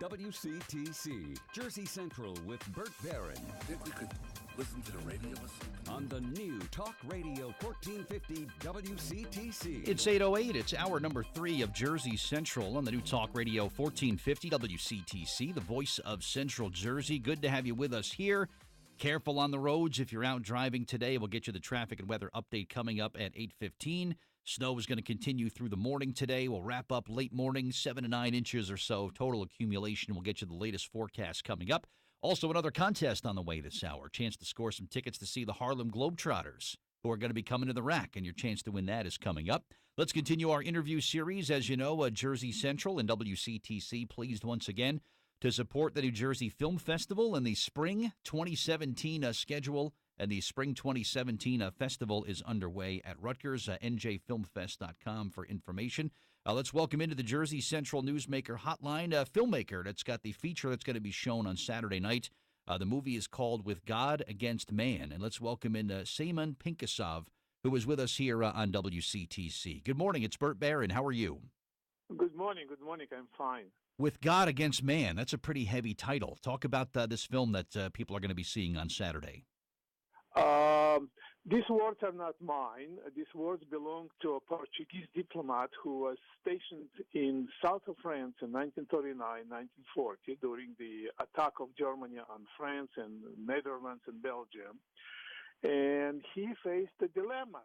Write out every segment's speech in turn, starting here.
WCTC, Jersey Central with Bert Barron. Think we could listen to the radio or something? On the new Talk Radio 1450 WCTC. It's 8:08. It's hour number 3 of Jersey Central on the new Talk Radio 1450 WCTC, the voice of Central Jersey. Good to have you with us here. Careful on the roads if you're out driving today. We'll get you the traffic and weather update coming up at 8:15. Snow is going to continue through the morning today. We'll wrap up late morning, 7 to 9 inches or so total accumulation. We'll get you the latest forecast coming up. Also, another contest on the way this hour. Chance to score some tickets to see the Harlem Globetrotters, who are going to be coming to the rack, and your chance to win that is coming up. Let's continue our interview series. As you know, Jersey Central and WCTC pleased once again to support the New Jersey Film Festival and the Spring 2017 schedule. And the Spring 2017 festival is underway at Rutgers, njfilmfest.com for information. Let's welcome into the Jersey Central Newsmaker Hotline a filmmaker that's got the feature that's going to be shown on Saturday night. The movie is called With God Against Man. And let's welcome in Seymour Pinkasov, who is with us here on WCTC. Good morning. It's Bert Barron. How are you? Good morning. Good morning. I'm fine. With God Against Man. That's a pretty heavy title. Talk about this film that people are going to be seeing on Saturday. These words are not mine. These words belong to a Portuguese diplomat who was stationed in south of France in 1939, 1940 during the attack of Germany on France and Netherlands and Belgium. And he faced a dilemma.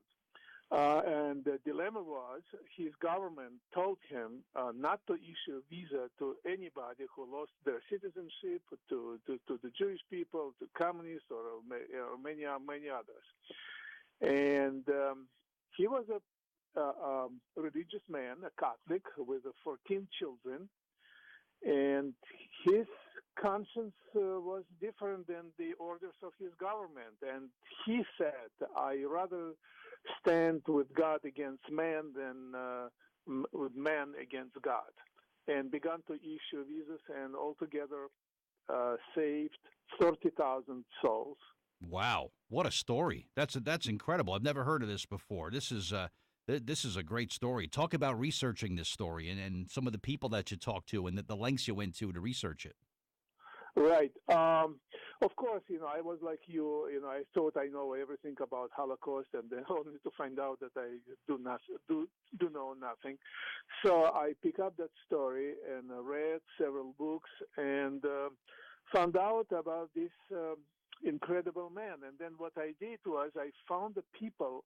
And the dilemma was his government told him not to issue a visa to anybody who lost their citizenship, to the Jewish people, to communists, or many others. And he was a religious man, a Catholic with 14 children, and his conscience was different than the orders of his government. And he said, I rather stand with God against man than with man against God, and began to issue visas, and altogether saved 30,000 souls. Wow, what a story! That's incredible. I've never heard of this before. This is a great story. Talk about researching this story and some of the people that you talked to and the lengths you went to research it. Right. Of course, I was like you. I thought I know everything about Holocaust, and then only to find out that I do know nothing. So I picked up that story and read several books and found out about this incredible man. And then what I did was I found the people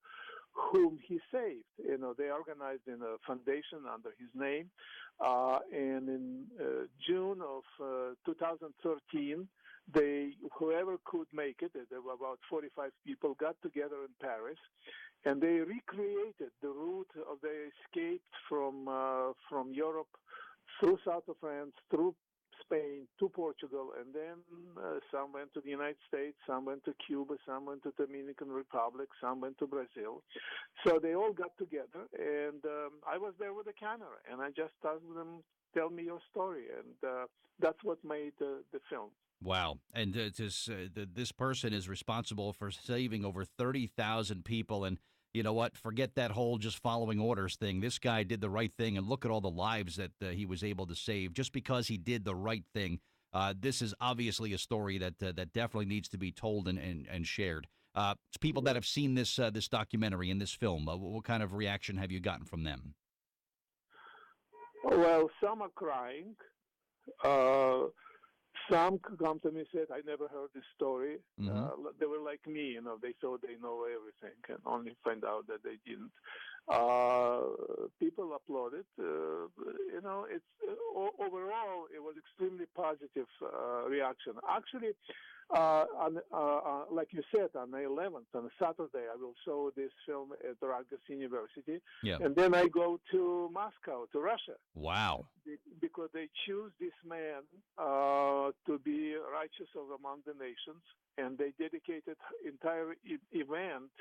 whom he saved. They organized in a foundation under his name. And in June of 2013, whoever could make it, there were about 45 people, got together in Paris, and they recreated the route of their escape from Europe through south of France, through Spain to Portugal, and then some went to the United States, some went to Cuba, some went to Dominican Republic, some went to Brazil. So they all got together, and I was there with a camera, and I just asked them, tell me your story, and that's what made the film. Wow. And this person is responsible for saving over 30,000 people. And you know what? Forget that whole just following orders thing. This guy did the right thing, and look at all the lives that he was able to save just because he did the right thing. This is obviously a story that definitely needs to be told and shared. To people that have seen this documentary and this film, what kind of reaction have you gotten from them? Well, some are crying. Some come to me and said, I never heard this story. Mm-hmm. They were like me, they thought they know everything and only find out that they didn't. People applauded. It's overall, it was extremely positive reaction. Actually, like you said, on the 11th, on Saturday, I will show this film at Rutgers University. Yeah. And then I go to Moscow, to Russia. Wow. Because they choose this man to be righteous among the nations, and they dedicated entire event.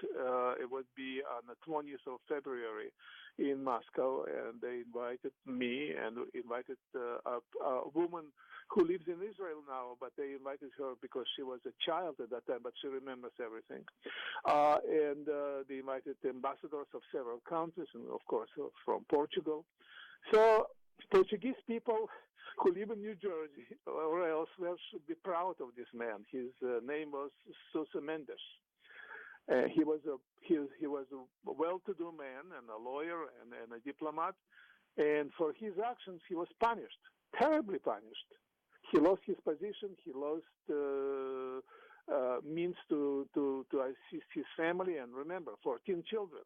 It would be on the 20th of February in Moscow, and they invited me and invited a woman who lives in Israel now, but they invited her because she was a child at that time, but she remembers everything. And they invited ambassadors of several countries, and of course from Portugal. So Portuguese people who live in New Jersey or elsewhere should be proud of this man. His name was Sousa Mendes. He was a well-to-do man and a lawyer and a diplomat, and for his actions he was punished, terribly punished. He lost his position. He lost means to assist his family, and remember, 14 children.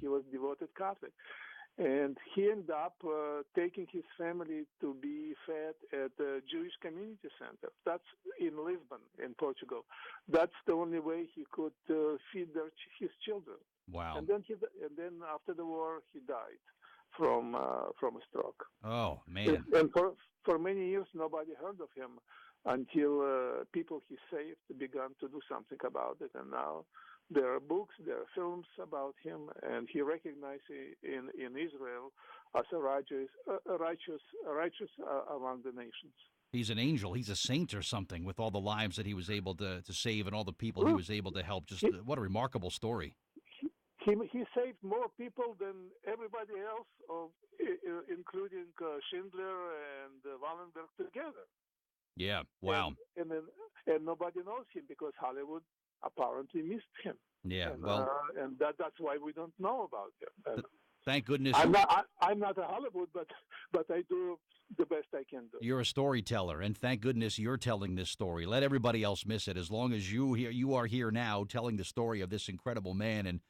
He was devoted Catholic. And he ended up taking his family to be fed at the Jewish Community Center. That's in Lisbon, in Portugal. That's the only way he could feed his children. Wow. And then after the war, he died from a stroke. Oh, man. And for many years, nobody heard of him until people he saved began to do something about it. And now there are books, there are films about him, and he recognized in Israel as a righteous among the nations. He's an angel. He's a saint or something with all the lives that he was able to save and all the people he was able to help. Just what a remarkable story. He saved more people than everybody else, including Schindler and Wallenberg together. Yeah, wow. And nobody knows him because Hollywood apparently missed him. Yeah, and that's why we don't know about him. Thank goodness. I'm not a Hollywood, but I do the best I can do. You're a storyteller, and thank goodness you're telling this story. Let everybody else miss it. As long as you are here now telling the story of this incredible man and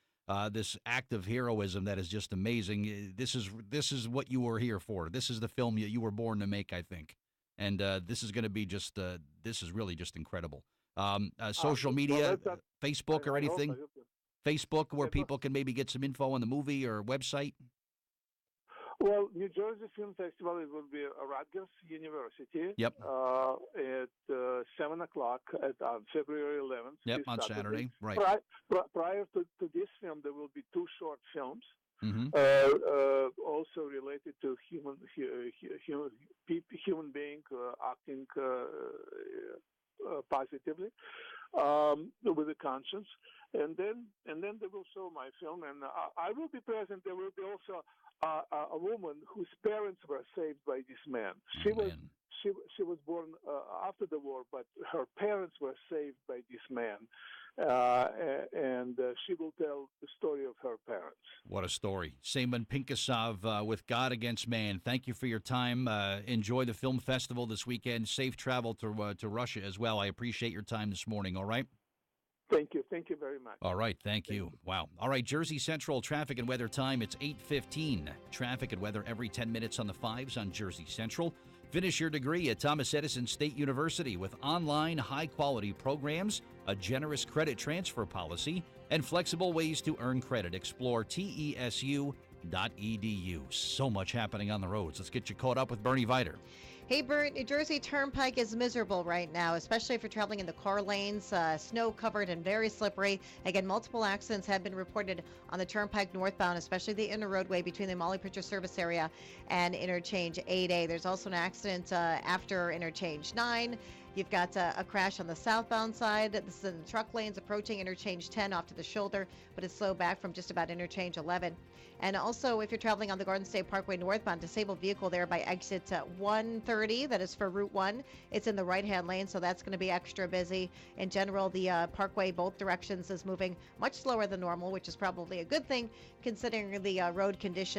this act of heroism that is just amazing. This is what you were here for. This is the film you were born to make, I think. And this is going to be this is really just incredible. Social media, Facebook or anything? Facebook where people can maybe get some info on the movie or website? Well, New Jersey Film Festival, it will be at Rutgers University. Yep. At 7 o'clock on February 11th. Yep, on Saturday. Right. Prior to this film, there will be two short films. Mm-hmm. Also related to human being acting positively with a conscience, and then they will show my film, and I will be present. There will be also a woman whose parents were saved by this man. She was born after the war, but her parents were saved by this man, and she will tell the story of her parents. What a story. Semen Pinkasov with God Against Man. Thank you for your time. Enjoy the film festival this weekend. Safe travel to Russia as well. I appreciate your time this morning, all right? Thank you. Thank you very much. All right. Thank you. Wow. All right. Jersey Central traffic and weather time. It's 8:15. Traffic and weather every 10 minutes on the 5s on Jersey Central. Finish your degree at Thomas Edison State University with online high-quality programs, a generous credit transfer policy, and flexible ways to earn credit. Explore TESU.edu. So much happening on the roads. Let's get you caught up with Bernie Viter. Hey, Bert, New Jersey Turnpike is miserable right now, especially if you're traveling in the car lanes, snow-covered and very slippery. Again, multiple accidents have been reported on the Turnpike northbound, especially the inner roadway between the Molly Pitcher Service Area and Interchange 8A. There's also an accident after Interchange 9. You've got a crash on the southbound side. This is in the truck lanes approaching Interchange 10 off to the shoulder, but it's slowed back from just about Interchange 11. And also, if you're traveling on the Garden State Parkway northbound, disabled vehicle there by exit 130. That is for Route 1. It's in the right-hand lane, so that's going to be extra busy. In general, the parkway both directions is moving much slower than normal, which is probably a good thing considering the road conditions.